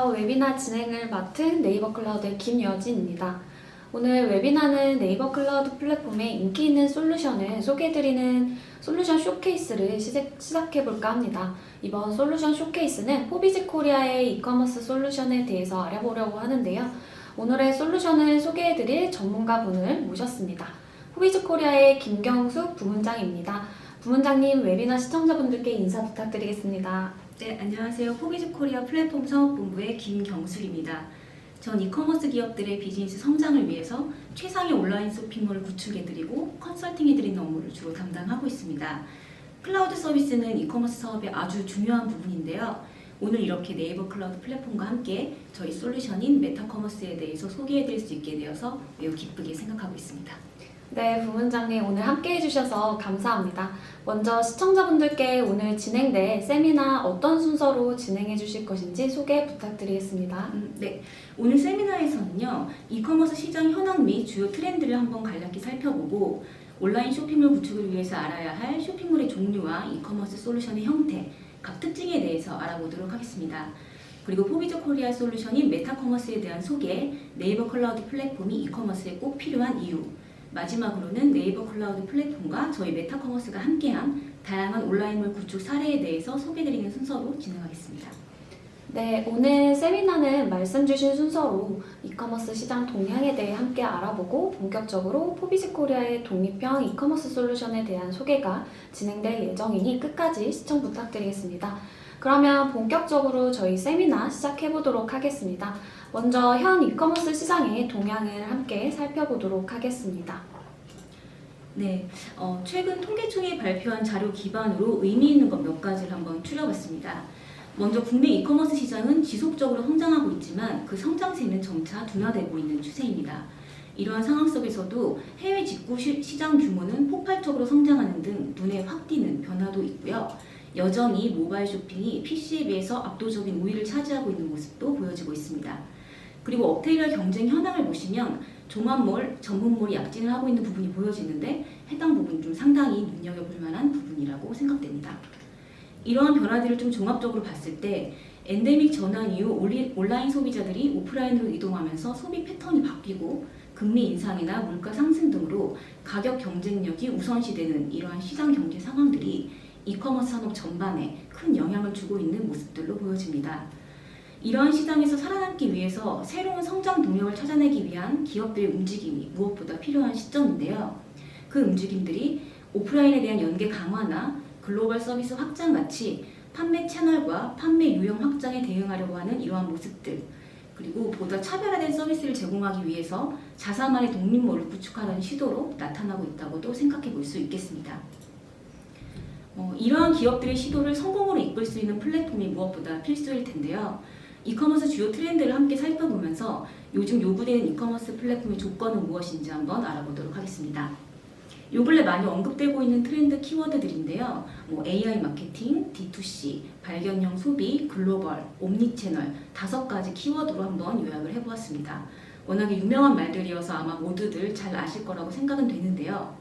안녕하세요. 웨비나 진행을 맡은 네이버 클라우드의 김여진입니다. 오늘 웨비나는 네이버 클라우드 플랫폼의 인기 있는 솔루션을 소개해드리는 솔루션 쇼케이스를 시작해볼까 합니다. 이번 솔루션 쇼케이스는 포비즈 코리아의 이커머스 솔루션에 대해서 알아보려고 하는데요. 오늘의 솔루션을 소개해드릴 전문가분을 모셨습니다. 포비즈 코리아의 김경숙 부문장입니다. 부문장님, 웨비나 시청자분들께 인사 부탁드리겠습니다. 네, 안녕하세요. 포비즈 코리아 플랫폼 사업본부의 김경숙입니다. 전 이커머스 기업들의 비즈니스 성장을 위해서 최상의 온라인 쇼핑몰을 구축해드리고 컨설팅해드리는 업무를 주로 담당하고 있습니다. 클라우드 서비스는 이커머스 사업의 아주 중요한 부분인데요. 오늘 이렇게 네이버 클라우드 플랫폼과 함께 저희 솔루션인 메타커머스에 대해서 소개해드릴 수 있게 되어서 매우 기쁘게 생각하고 있습니다. 네, 부문장님 오늘 함께 해주셔서 감사합니다. 먼저 시청자분들께 오늘 진행될 세미나 어떤 순서로 진행해 주실 것인지 소개 부탁드리겠습니다. 네, 오늘 세미나에서는요, 이커머스 시장 현황 및 주요 트렌드를 한번 간략히 살펴보고 온라인 쇼핑몰 구축을 위해서 알아야 할 쇼핑몰의 종류와 이커머스 솔루션의 형태, 각 특징에 대해서 알아보도록 하겠습니다. 그리고 포비즈 코리아 솔루션인 메타커머스에 대한 소개, 네이버 클라우드 플랫폼이 이커머스에 꼭 필요한 이유, 마지막으로는 네이버 클라우드 플랫폼과 저희 메타커머스가 함께한 다양한 온라인몰 구축 사례에 대해서 소개드리는 순서로 진행하겠습니다. 네, 오늘 세미나는 말씀 주신 순서로 이커머스 시장 동향에 대해 함께 알아보고 본격적으로 포비즈 코리아의 독립형 이커머스 솔루션에 대한 소개가 진행될 예정이니 끝까지 시청 부탁드리겠습니다. 그러면 본격적으로 저희 세미나 시작해보도록 하겠습니다. 먼저 현 이커머스 시장의 동향을 함께 살펴보도록 하겠습니다. 네, 최근 통계청이 발표한 자료 기반으로 의미 있는 것 몇 가지를 한번 추려봤습니다. 먼저 국내 이커머스 시장은 지속적으로 성장하고 있지만 그 성장세는 점차 둔화되고 있는 추세입니다. 이러한 상황 속에서도 해외 직구 시장 규모는 폭발적으로 성장하는 등 눈에 확 띄는 변화도 있고요. 여전히 모바일 쇼핑이 PC에 비해서 압도적인 우위를 차지하고 있는 모습도 보여지고 있습니다. 그리고 업테이러 경쟁 현황을 보시면 종합몰, 전문몰이 약진을 하고 있는 부분이 보여지는데 해당 부분 좀 상당히 눈여겨볼 만한 부분이라고 생각됩니다. 이러한 변화들을 좀 종합적으로 봤을 때 엔데믹 전환 이후 온라인 소비자들이 오프라인으로 이동하면서 소비 패턴이 바뀌고 금리 인상이나 물가 상승 등으로 가격 경쟁력이 우선시되는 이러한 시장 경제 상황들이 이커머스 산업 전반에 큰 영향을 주고 있는 모습들로 보여집니다. 이러한 시장에서 살아남기 위해서 새로운 성장 동력을 찾아내기 위한 기업들의 움직임이 무엇보다 필요한 시점인데요. 그 움직임들이 오프라인에 대한 연계 강화나 글로벌 서비스 확장 같이 판매 채널과 판매 유형 확장에 대응하려고 하는 이러한 모습들, 그리고 보다 차별화된 서비스를 제공하기 위해서 자사만의 독립몰을 구축하려는 시도로 나타나고 있다고도 생각해 볼 수 있겠습니다. 이러한 기업들의 시도를 성공으로 이끌 수 있는 플랫폼이 무엇보다 필수일 텐데요. 이커머스 주요 트렌드를 함께 살펴보면서 요즘 요구되는 이커머스 플랫폼의 조건은 무엇인지 한번 알아보도록 하겠습니다. 요 근래 많이 언급되고 있는 트렌드 키워드들인데요. AI 마케팅, D2C, 발견형 소비, 글로벌, 옴니채널 5가지 키워드로 한번 요약을 해보았습니다. 워낙에 유명한 말들이어서 아마 모두들 잘 아실 거라고 생각은 되는데요.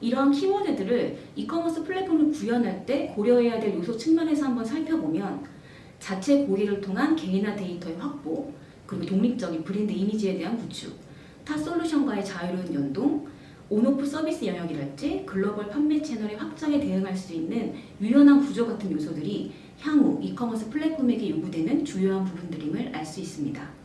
이러한 키워드들을 이커머스 플랫폼을 구현할 때 고려해야 될 요소 측면에서 한번 살펴보면 자체 고객을 통한 개인화 데이터의 확보, 그리고 독립적인 브랜드 이미지에 대한 구축, 타 솔루션과의 자유로운 연동, 온오프 서비스 영역이랄지 글로벌 판매 채널의 확장에 대응할 수 있는 유연한 구조 같은 요소들이 향후 이커머스 플랫폼에게 요구되는 주요한 부분들임을 알 수 있습니다.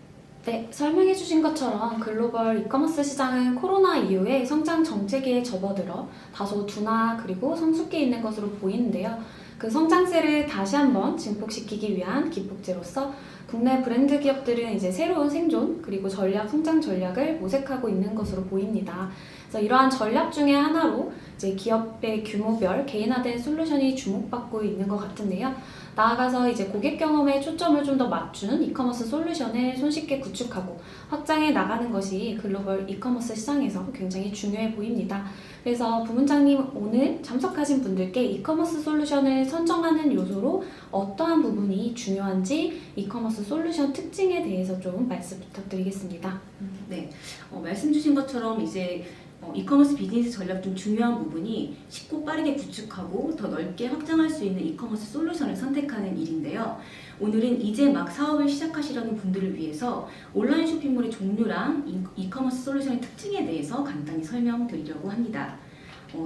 네, 설명해 주신 것처럼 글로벌 이커머스 시장은 코로나 이후에 성장 정체기에 접어들어 다소 둔화 그리고 성숙해 있는 것으로 보이는데요. 그 성장세를 다시 한번 증폭시키기 위한 기폭제로서 국내 브랜드 기업들은 이제 새로운 생존 그리고 성장 전략을 모색하고 있는 것으로 보입니다. 그래서 이러한 전략 중에 하나로 이제 기업의 규모별 개인화된 솔루션이 주목받고 있는 것 같은데요. 나아가서 이제 고객 경험에 초점을 좀 더 맞춘 이커머스 솔루션을 손쉽게 구축하고 확장해 나가는 것이 글로벌 이커머스 시장에서 굉장히 중요해 보입니다. 그래서 부문장님 오늘 참석하신 분들께 이커머스 솔루션을 선정하는 요소로 어떠한 부분이 중요한지 이커머스 솔루션 특징에 대해서 좀 말씀 부탁드리겠습니다. 네, 말씀 주신 것처럼 이제 이커머스 비즈니스 전략 중 중요한 부분이 쉽고 빠르게 구축하고 더 넓게 확장할 수 있는 이커머스 솔루션을 선택하는 일인데요. 오늘은 이제 막 사업을 시작하시려는 분들을 위해서 온라인 쇼핑몰의 종류랑 이커머스 솔루션의 특징에 대해서 간단히 설명드리려고 합니다.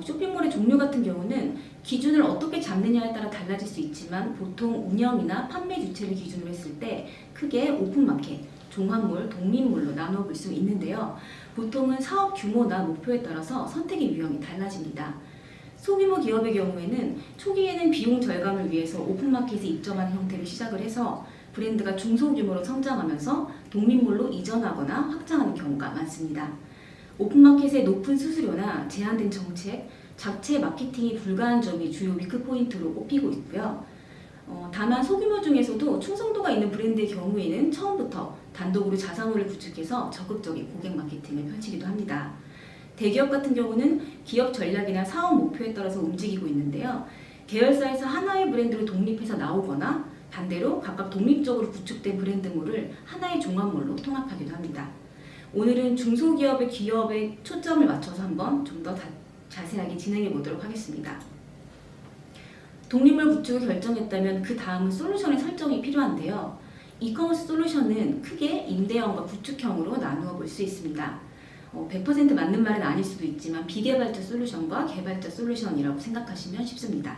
쇼핑몰의 종류 같은 경우는 기준을 어떻게 잡느냐에 따라 달라질 수 있지만 보통 운영이나 판매 주체를 기준으로 했을 때 크게 오픈마켓, 종합몰, 독립몰로 나누어 볼 수 있는데요. 보통은 사업 규모나 목표에 따라서 선택의 유형이 달라집니다. 소규모 기업의 경우에는 초기에는 비용 절감을 위해서 오픈마켓에 입점하는 형태를 시작을 해서 브랜드가 중소규모로 성장하면서 독립몰로 이전하거나 확장하는 경우가 많습니다. 오픈마켓의 높은 수수료나 제한된 정책, 자체 마케팅이 불가한 점이 주요 위크포인트로 꼽히고 있고요. 다만 소규모 중에서도 충성도가 있는 브랜드의 경우에는 처음부터 단독으로 자사몰을 구축해서 적극적인 고객 마케팅을 펼치기도 합니다. 대기업 같은 경우는 기업 전략이나 사업 목표에 따라서 움직이고 있는데요. 계열사에서 하나의 브랜드로 독립해서 나오거나 반대로 각각 독립적으로 구축된 브랜드몰을 하나의 종합몰로 통합하기도 합니다. 오늘은 중소기업의 기업에 초점을 맞춰서 한번 좀 더 자세하게 진행해 보도록 하겠습니다. 독립몰 구축을 결정했다면 그 다음은 솔루션의 설정이 필요한데요. 이커머스 솔루션은 크게 임대형과 구축형으로 나누어 볼 수 있습니다. 100% 맞는 말은 아닐 수도 있지만 비개발자 솔루션과 개발자 솔루션이라고 생각하시면 쉽습니다.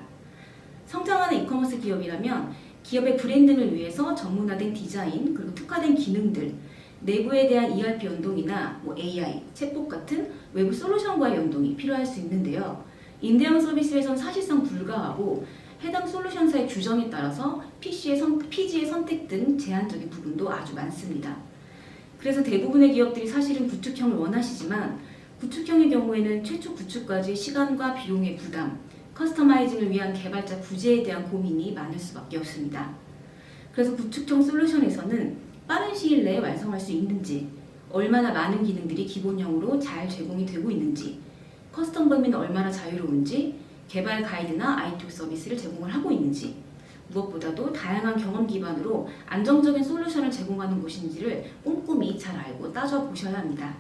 성장하는 이커머스 기업이라면 기업의 브랜딩을 위해서 전문화된 디자인 그리고 특화된 기능들, 내부에 대한 ERP 연동이나 AI, 챗봇 같은 외부 솔루션과의 연동이 필요할 수 있는데요. 임대형 서비스에선 사실상 불가하고 해당 솔루션사의 규정에 따라서 PG의 선택 등 제한적인 부분도 아주 많습니다. 그래서 대부분의 기업들이 사실은 구축형을 원하시지만 구축형의 경우에는 최초 구축까지 시간과 비용의 부담, 커스터마이징을 위한 개발자 구제에 대한 고민이 많을 수밖에 없습니다. 그래서 구축형 솔루션에서는 빠른 시일 내에 완성할 수 있는지, 얼마나 많은 기능들이 기본형으로 잘 제공이 되고 있는지, 커스텀 범위는 얼마나 자유로운지, 개발 가이드나 IT 서비스를 제공을 하고 있는지, 무엇보다도 다양한 경험 기반으로 안정적인 솔루션을 제공하는 곳인지를 꼼꼼히 잘 알고 따져보셔야 합니다.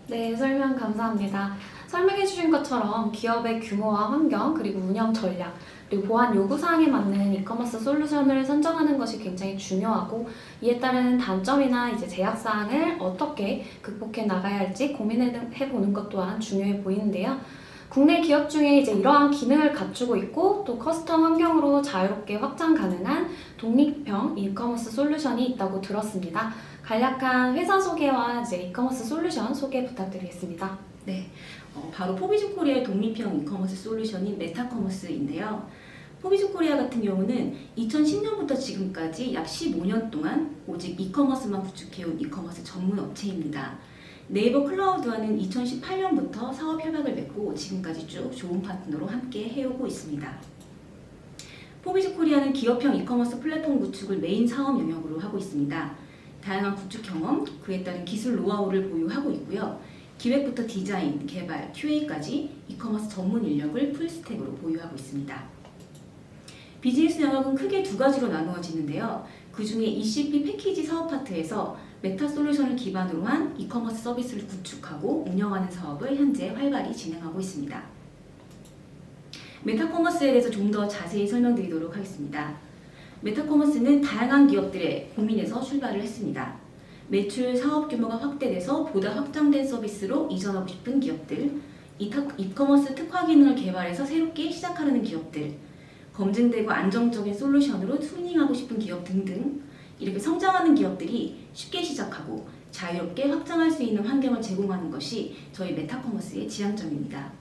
네, 설명 감사합니다. 설명해주신 것처럼 기업의 규모와 환경, 그리고 운영 전략, 그리고 보안 요구사항에 맞는 이커머스 솔루션을 선정하는 것이 굉장히 중요하고 이에 따른 단점이나 제약사항을 어떻게 극복해 나가야 할지 고민해보는 것 또한 중요해 보이는데요. 국내 기업 중에 이러한 기능을 갖추고 있고 또 커스텀 환경으로 자유롭게 확장 가능한 독립형 이커머스 솔루션이 있다고 들었습니다. 간략한 회사 소개와 이커머스 솔루션 소개 부탁드리겠습니다. 네, 바로 포비즈 코리아의 독립형 이커머스 솔루션인 메타커머스인데요. 포비즈 코리아 같은 경우는 2010년부터 지금까지 약 15년 동안 오직 이커머스만 구축해온 이커머스 전문 업체입니다. 네이버 클라우드와는 2018년부터 사업 협약을 맺고 지금까지 쭉 좋은 파트너로 함께 해오고 있습니다. 포비즈 코리아는 기업형 이커머스 플랫폼 구축을 메인 사업 영역으로 하고 있습니다. 다양한 구축 경험, 그에 따른 기술 노하우를 보유하고 있고요. 기획부터 디자인, 개발, QA까지 이커머스 전문 인력을 풀스택으로 보유하고 있습니다. 비즈니스 영역은 크게 두 가지로 나누어지는데요. 그 중에 ECP 패키지 사업 파트에서 메타 솔루션을 기반으로 한 이커머스 서비스를 구축하고 운영하는 사업을 현재 활발히 진행하고 있습니다. 메타커머스에 대해서 좀 더 자세히 설명드리도록 하겠습니다. 메타커머스는 다양한 기업들의 고민에서 출발을 했습니다. 매출 사업 규모가 확대돼서 보다 확장된 서비스로 이전하고 싶은 기업들, 이커머스 특화 기능을 개발해서 새롭게 시작하려는 기업들, 검증되고 안정적인 솔루션으로 튜닝하고 싶은 기업 등등 이렇게 성장하는 기업들이 쉽게 시작하고 자유롭게 확장할 수 있는 환경을 제공하는 것이 저희 메타커머스의 지향점입니다.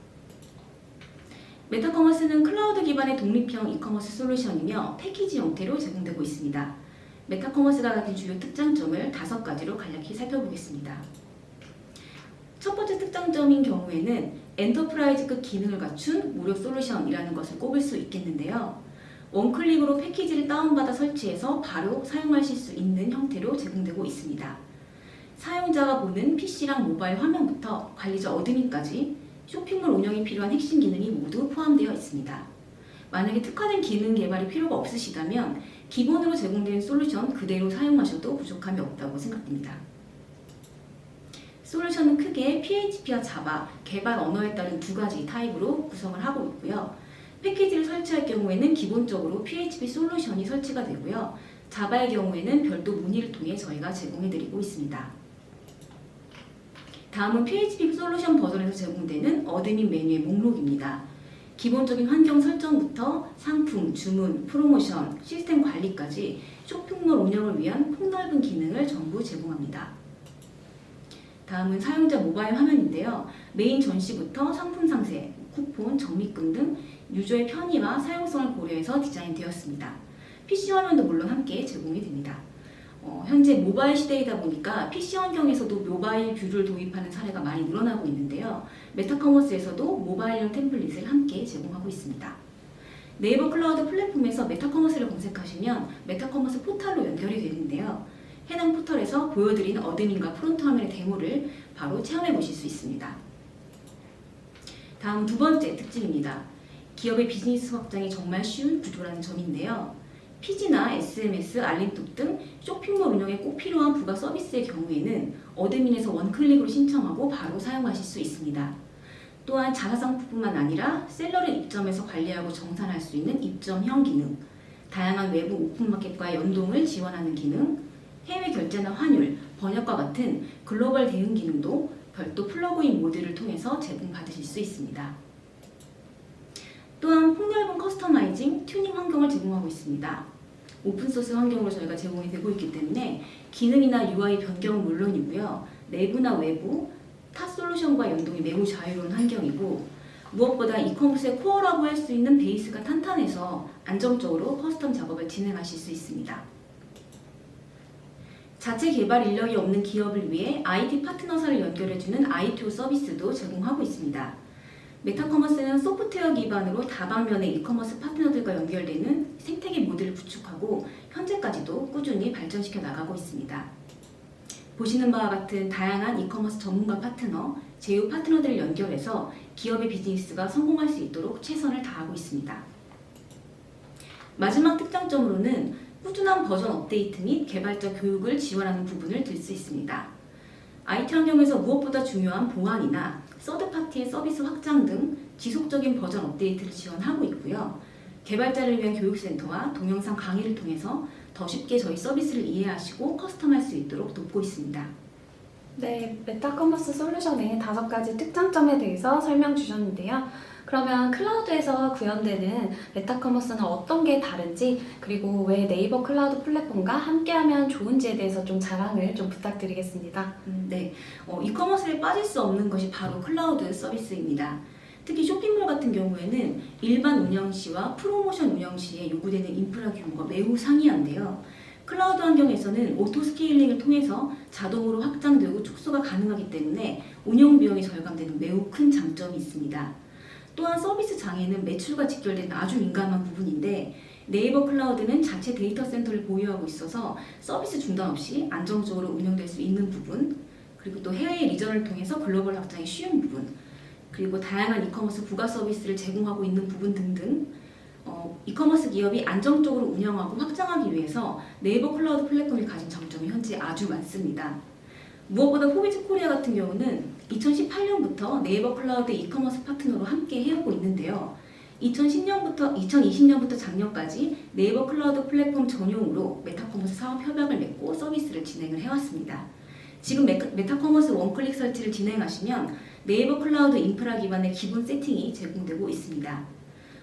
메타커머스는 클라우드 기반의 독립형 이커머스 솔루션이며 패키지 형태로 제공되고 있습니다. 메타커머스가 가진 주요 특장점을 5가지로 간략히 살펴보겠습니다. 첫 번째 특장점인 경우에는 엔터프라이즈급 기능을 갖춘 무료 솔루션이라는 것을 꼽을 수 있겠는데요. 원클릭으로 패키지를 다운받아 설치해서 바로 사용하실 수 있는 형태로 제공되고 있습니다. 사용자가 보는 PC랑 모바일 화면부터 관리자 어드민까지 쇼핑몰 운영이 필요한 핵심 기능이 모두 포함되어 있습니다. 만약에 특화된 기능 개발이 필요가 없으시다면 기본으로 제공된 솔루션 그대로 사용하셔도 부족함이 없다고 생각됩니다. 솔루션은 크게 PHP와 자바, 개발 언어에 따른 두 가지 타입으로 구성을 하고 있고요. 패키지를 설치할 경우에는 기본적으로 PHP 솔루션이 설치가 되고요. 자바의 경우에는 별도 문의를 통해 저희가 제공해드리고 있습니다. 다음은 PHP 솔루션 버전에서 제공되는 어드민 메뉴의 목록입니다. 기본적인 환경 설정부터 상품, 주문, 프로모션, 시스템 관리까지 쇼핑몰 운영을 위한 폭넓은 기능을 전부 제공합니다. 다음은 사용자 모바일 화면인데요. 메인 전시부터 상품 상세, 쿠폰, 적립금 등 유저의 편의와 사용성을 고려해서 디자인되었습니다. PC 화면도 물론 함께 제공이 됩니다. 현재 모바일 시대이다 보니까 PC 환경에서도 모바일 뷰를 도입하는 사례가 많이 늘어나고 있는데요. 메타커머스에서도 모바일용 템플릿을 함께 제공하고 있습니다. 네이버 클라우드 플랫폼에서 메타커머스를 검색하시면 메타커머스 포털로 연결이 되는데요. 해당 포털에서 보여드린 어드민과 프론트 화면의 데모를 바로 체험해 보실 수 있습니다. 다음 두 번째 특징입니다. 기업의 비즈니스 확장이 정말 쉬운 구조라는 점인데요. PG나 SMS, 알림톡 등 쇼핑몰 운영에 꼭 필요한 부가 서비스의 경우에는 어드민에서 원클릭으로 신청하고 바로 사용하실 수 있습니다. 또한 자사상품뿐만 아니라 셀러를 입점해서 관리하고 정산할 수 있는 입점형 기능, 다양한 외부 오픈마켓과의 연동을 지원하는 기능, 해외 결제나 환율, 번역과 같은 글로벌 대응 기능도 별도 플러그인 모드를 통해서 제공받으실 수 있습니다. 또한 폭넓은 커스터마이징, 튜닝 환경을 제공하고 있습니다. 오픈소스 환경으로 저희가 제공이 되고 있기 때문에 기능이나 UI 변경은 물론이고요. 내부나 외부, 타 솔루션과 연동이 매우 자유로운 환경이고 무엇보다 이커머스의 코어라고 할 수 있는 베이스가 탄탄해서 안정적으로 커스텀 작업을 진행하실 수 있습니다. 자체 개발 인력이 없는 기업을 위해 IT 파트너사를 연결해주는 ITO 서비스도 제공하고 있습니다. 메타커머스는 소프트웨어 기반으로 다방면의 이커머스 파트너들과 연결되는 생태계 모델을 구축하고 현재까지도 꾸준히 발전시켜 나가고 있습니다. 보시는 바와 같은 다양한 이커머스 전문가 파트너, 제휴 파트너들을 연결해서 기업의 비즈니스가 성공할 수 있도록 최선을 다하고 있습니다. 마지막 특장점으로는 꾸준한 버전 업데이트 및 개발자 교육을 지원하는 부분을 들 수 있습니다. IT 환경에서 무엇보다 중요한 보안이나 서드파티의 서비스 확장 등 지속적인 버전 업데이트를 지원하고 있고요. 개발자를 위한 교육센터와 동영상 강의를 통해서 더 쉽게 저희 서비스를 이해하시고 커스텀할 수 있도록 돕고 있습니다. 네, 메타커머스 솔루션의 5가지 특장점에 대해서 설명 주셨는데요. 그러면 클라우드에서 구현되는 메타커머스는 어떤 게 다른지, 그리고 왜 네이버 클라우드 플랫폼과 함께하면 좋은지에 대해서 좀 자랑을 좀 부탁드리겠습니다. 네, 이커머스에 빠질 수 없는 것이 바로 클라우드 서비스입니다. 특히 쇼핑몰 같은 경우에는 일반 운영 시와 프로모션 운영 시에 요구되는 인프라 규모가 매우 상이한데요. 클라우드 환경에서는 오토 스케일링을 통해서 자동으로 확장되고 축소가 가능하기 때문에 운영 비용이 절감되는 매우 큰 장점이 있습니다. 또한 서비스 장애는 매출과 직결된 아주 민감한 부분인데 네이버 클라우드는 자체 데이터 센터를 보유하고 있어서 서비스 중단 없이 안정적으로 운영될 수 있는 부분, 그리고 또 해외 리전을 통해서 글로벌 확장이 쉬운 부분, 그리고 다양한 이커머스 부가 서비스를 제공하고 있는 부분 등등 이커머스 기업이 안정적으로 운영하고 확장하기 위해서 네이버 클라우드 플랫폼이 가진 장점이 현재 아주 많습니다. 무엇보다 호비즈 코리아 같은 경우는 2018년부터 네이버 클라우드 이커머스 파트너로 함께 해오고 있는데요. 2020년부터 작년까지 네이버 클라우드 플랫폼 전용으로 메타커머스 사업 협약을 맺고 서비스를 진행을 해왔습니다. 지금 메타커머스 원클릭 설치를 진행하시면 네이버 클라우드 인프라 기반의 기본 세팅이 제공되고 있습니다.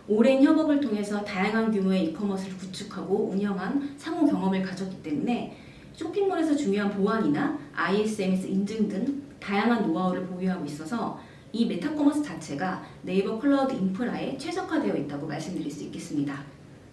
오랜 협업을 통해서 다양한 규모의 이커머스를 구축하고 운영한 상호 경험을 가졌기 때문에 쇼핑몰에서 중요한 보안이나 ISMS 인증 등 다양한 노하우를 보유하고 있어서 이 메타커머스 자체가 네이버 클라우드 인프라에 최적화되어 있다고 말씀드릴 수 있겠습니다.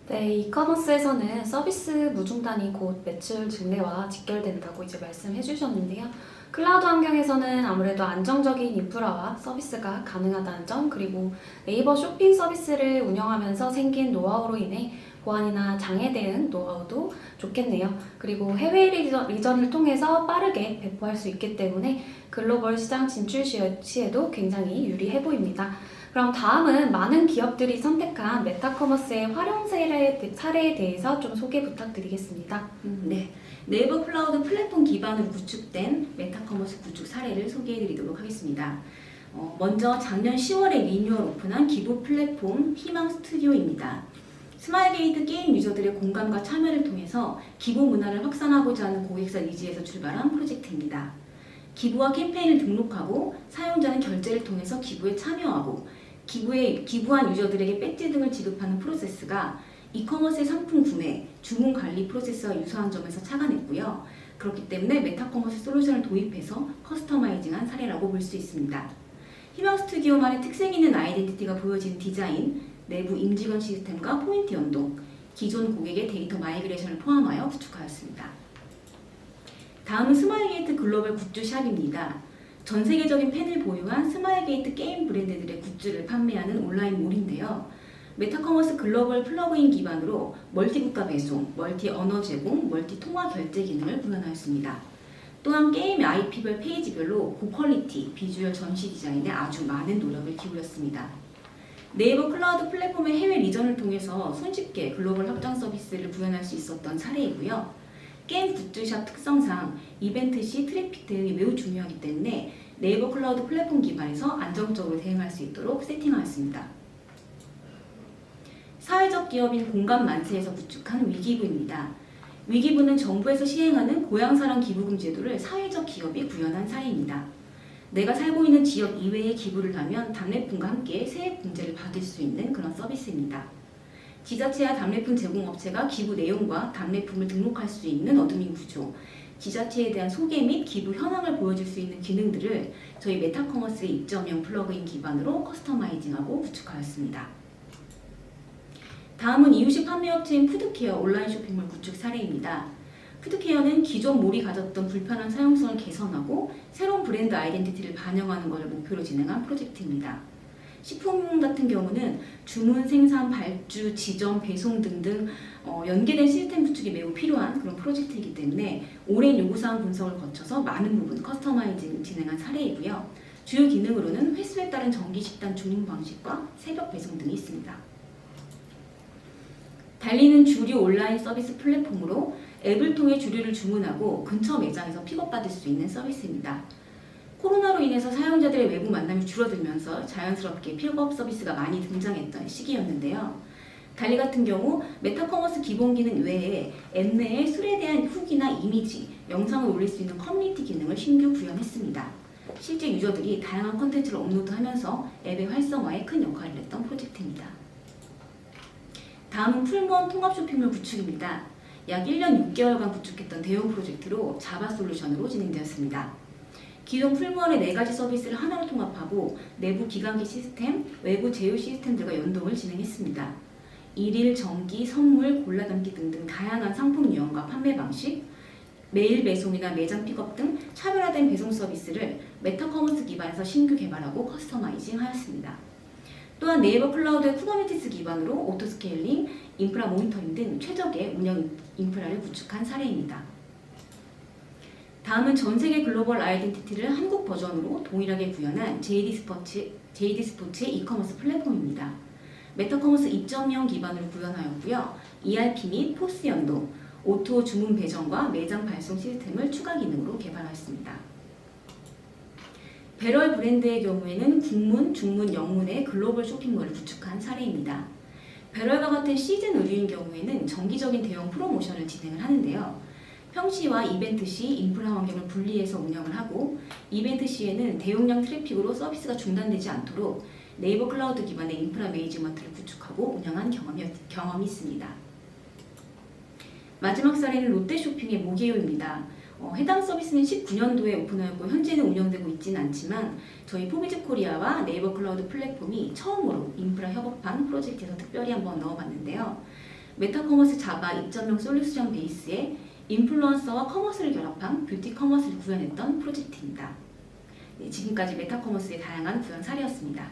네, 이커머스에서는 서비스 무중단이 곧 매출 증대와 직결된다고 이제 말씀해 주셨는데요. 클라우드 환경에서는 아무래도 안정적인 인프라와 서비스가 가능하다는 점, 그리고 네이버 쇼핑 서비스를 운영하면서 생긴 노하우로 인해 보안이나 장애 대응 노하우도 좋겠네요. 그리고 해외 리전을 통해서 빠르게 배포할 수 있기 때문에 글로벌 시장 진출 시에도 굉장히 유리해 보입니다. 그럼 다음은 많은 기업들이 선택한 메타커머스의 활용 사례에 대해서 좀 소개 부탁드리겠습니다. 네. 네이버 클라우드 플랫폼 기반으로 구축된 메타커머스 구축 사례를 소개해드리도록 하겠습니다. 먼저 작년 10월에 리뉴얼 오픈한 기부 플랫폼 희망 스튜디오입니다. 스마일게이트 게임 유저들의 공감과 참여를 통해서 기부 문화를 확산하고자 하는 고객사 니즈에서 출발한 프로젝트입니다. 기부와 캠페인을 등록하고 사용자는 결제를 통해서 기부에 참여하고 기부한 유저들에게 배지 등을 지급하는 프로세스가 이커머스의 상품 구매, 주문 관리 프로세스와 유사한 점에서 착안했고요. 그렇기 때문에 메타커머스 솔루션을 도입해서 커스터마이징한 사례라고 볼 수 있습니다. 희망 스튜디오만의 특색 있는 아이덴티티가 보여지는 디자인, 내부 임직원 시스템과 포인트 연동, 기존 고객의 데이터 마이그레이션을 포함하여 구축하였습니다. 다음은 스마일게이트 글로벌 굿즈샵입니다. 전 세계적인 팬을 보유한 스마일게이트 게임 브랜드들의 굿즈를 판매하는 온라인몰인데요. 메타커머스 글로벌 플러그인 기반으로 멀티국가 배송, 멀티 언어 제공, 멀티 통화 결제 기능을 구현하였습니다. 또한 게임 IP별 페이지별로 고퀄리티, 비주얼 전시 디자인에 아주 많은 노력을 기울였습니다. 네이버 클라우드 플랫폼의 해외 리전을 통해서 손쉽게 글로벌 확장 서비스를 구현할 수 있었던 사례이고요. 게임 굿즈샵 특성상 이벤트 시 트래픽 대응이 매우 중요하기 때문에 네이버 클라우드 플랫폼 기반에서 안정적으로 대응할 수 있도록 세팅하였습니다. 사회적 기업인 공감만세에서 구축한 위기부입니다. 위기부는 정부에서 시행하는 고향사랑 기부금 제도를 사회적 기업이 구현한 사례입니다. 내가 살고 있는 지역 이외에 기부를 하면 답례품과 함께 세액 공제를 받을 수 있는 그런 서비스입니다. 지자체와 답례품 제공업체가 기부 내용과 답례품을 등록할 수 있는 어드민 구조, 지자체에 대한 소개 및 기부 현황을 보여줄 수 있는 기능들을 저희 메타커머스의 2.0 플러그인 기반으로 커스터마이징하고 구축하였습니다. 다음은 이유식 판매업체인 푸드케어 온라인 쇼핑몰 구축 사례입니다. 푸드케어는 기존 몰이 가졌던 불편한 사용성을 개선하고 새로운 브랜드 아이덴티티를 반영하는 것을 목표로 진행한 프로젝트입니다. 식품 같은 경우는 주문, 생산, 발주, 지점, 배송 등등 연계된 시스템 구축이 매우 필요한 그런 프로젝트이기 때문에 오랜 요구사항 분석을 거쳐서 많은 부분 커스터마이징 진행한 사례이고요. 주요 기능으로는 횟수에 따른 정기 식단 주문 방식과 새벽 배송 등이 있습니다. 달리는 주류 온라인 서비스 플랫폼으로 앱을 통해 주류를 주문하고 근처 매장에서 픽업받을 수 있는 서비스입니다. 코로나로 인해서 사용자들의 외부 만남이 줄어들면서 자연스럽게 픽업 서비스가 많이 등장했던 시기였는데요. 달리 같은 경우 메타커머스 기본 기능 외에 앱 내에 술에 대한 후기나 이미지, 영상을 올릴 수 있는 커뮤니티 기능을 신규 구현했습니다. 실제 유저들이 다양한 콘텐츠를 업로드하면서 앱의 활성화에 큰 역할을 했던 프로젝트입니다. 다음은 풀무원 통합 쇼핑몰 구축입니다. 약 1년 6개월간 구축했던 대형 프로젝트로 자바 솔루션으로 진행되었습니다. 기존 풀무원의 4가지 서비스를 하나로 통합하고 내부 기간기 시스템, 외부 제휴 시스템들과 연동을 진행했습니다. 일일, 정기, 선물, 골라담기 등등 다양한 상품 유형과 판매 방식, 메일 배송이나 매장 픽업 등 차별화된 배송 서비스를 메타커머스 기반에서 신규 개발하고 커스터마이징 하였습니다. 또한 네이버 클라우드의 쿠버네티스 기반으로 오토스케일링, 인프라 모니터링 등 최적의 운영 인프라를 구축한 사례입니다. 다음은 전세계 글로벌 아이덴티티를 한국 버전으로 동일하게 구현한 JD 스포츠의 이커머스 플랫폼입니다. 메타커머스 2.0 기반으로 구현하였고요. ERP 및 포스 연동, 오토 주문 배정과 매장 발송 시스템을 추가 기능으로 개발하였습니다. 배럴 브랜드의 경우에는 국문, 중문, 영문의 글로벌 쇼핑몰을 구축한 사례입니다. 배럴과 같은 시즌 의류인 경우에는 정기적인 대형 프로모션을 진행을 하는데요. 평시와 이벤트 시 인프라 환경을 분리해서 운영을 하고 이벤트 시에는 대용량 트래픽으로 서비스가 중단되지 않도록 네이버 클라우드 기반의 인프라 매니지먼트를 구축하고 운영한 경험이 있습니다. 마지막 사례는 롯데쇼핑의 모게요입니다. 해당 서비스는 19년도에 오픈하였고 현재는 운영되고 있지는 않지만 저희 포비즈 코리아와 네이버 클라우드 플랫폼이 처음으로 인프라 협업한 프로젝트에서 특별히 한번 넣어봤는데요. 메타커머스 자바 2.0 솔루션 베이스에 인플루언서와 커머스를 결합한 뷰티 커머스를 구현했던 프로젝트입니다. 네, 지금까지 메타커머스의 다양한 구현 사례였습니다.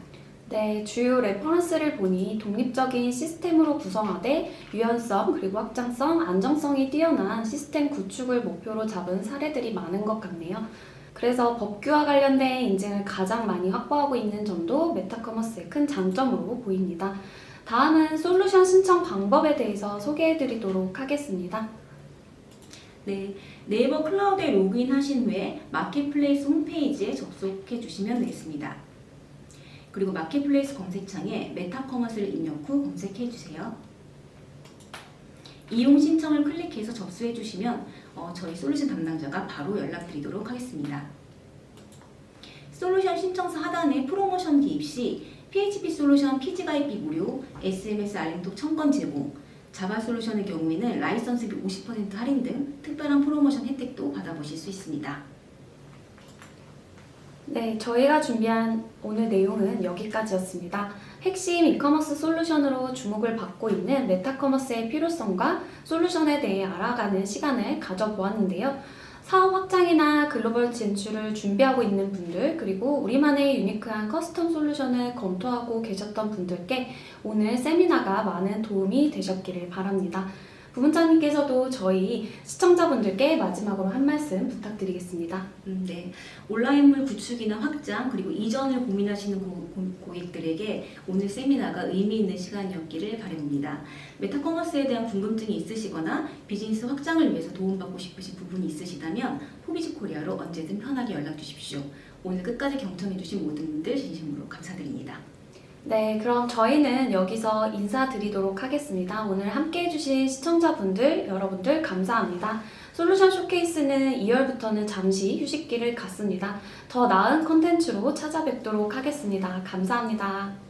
네, 주요 레퍼런스를 보니 독립적인 시스템으로 구성하되 유연성, 그리고 확장성, 안정성이 뛰어난 시스템 구축을 목표로 잡은 사례들이 많은 것 같네요. 그래서 법규와 관련된 인증을 가장 많이 확보하고 있는 점도 메타커머스의 큰 장점으로 보입니다. 다음은 솔루션 신청 방법에 대해서 소개해 드리도록 하겠습니다. 네, 네이버 클라우드에 로그인하신 후에 마켓플레이스 홈페이지에 접속해 주시면 되겠습니다. 그리고 마켓플레이스 검색창에 메타커머스를 입력 후 검색해 주세요. 이용 신청을 클릭해서 접수해 주시면 저희 솔루션 담당자가 바로 연락드리도록 하겠습니다. 솔루션 신청서 하단에 프로모션 기입 시 PHP 솔루션 피지 가입비 무료, SMS 알림톡 첨건 제공, 자바 솔루션의 경우에는 라이선스비 50% 할인 등 특별한 프로모션 혜택도 받아보실 수 있습니다. 네, 저희가 준비한 오늘 내용은 여기까지였습니다. 핵심 이커머스 솔루션으로 주목을 받고 있는 메타커머스의 필요성과 솔루션에 대해 알아가는 시간을 가져보았는데요. 사업 확장이나 글로벌 진출을 준비하고 있는 분들, 그리고 우리만의 유니크한 커스텀 솔루션을 검토하고 계셨던 분들께 오늘 세미나가 많은 도움이 되셨기를 바랍니다. 부문장님께서도 저희 시청자분들께 마지막으로 한 말씀 부탁드리겠습니다. 네, 온라인물 구축이나 확장 그리고 이전을 고민하시는 고객들에게 오늘 세미나가 의미 있는 시간이었기를 바랍니다. 메타커머스에 대한 궁금증이 있으시거나 비즈니스 확장을 위해서 도움받고 싶으신 부분이 있으시다면 포비즈 코리아로 언제든 편하게 연락 주십시오. 오늘 끝까지 경청해주신 모든 분들 진심으로 감사드립니다. 네, 그럼 저희는 여기서 인사드리도록 하겠습니다. 오늘 함께 해주신 시청자분들, 여러분들 감사합니다. 솔루션 쇼케이스는 2월부터는 잠시 휴식기를 갖습니다. 더 나은 컨텐츠로 찾아뵙도록 하겠습니다. 감사합니다.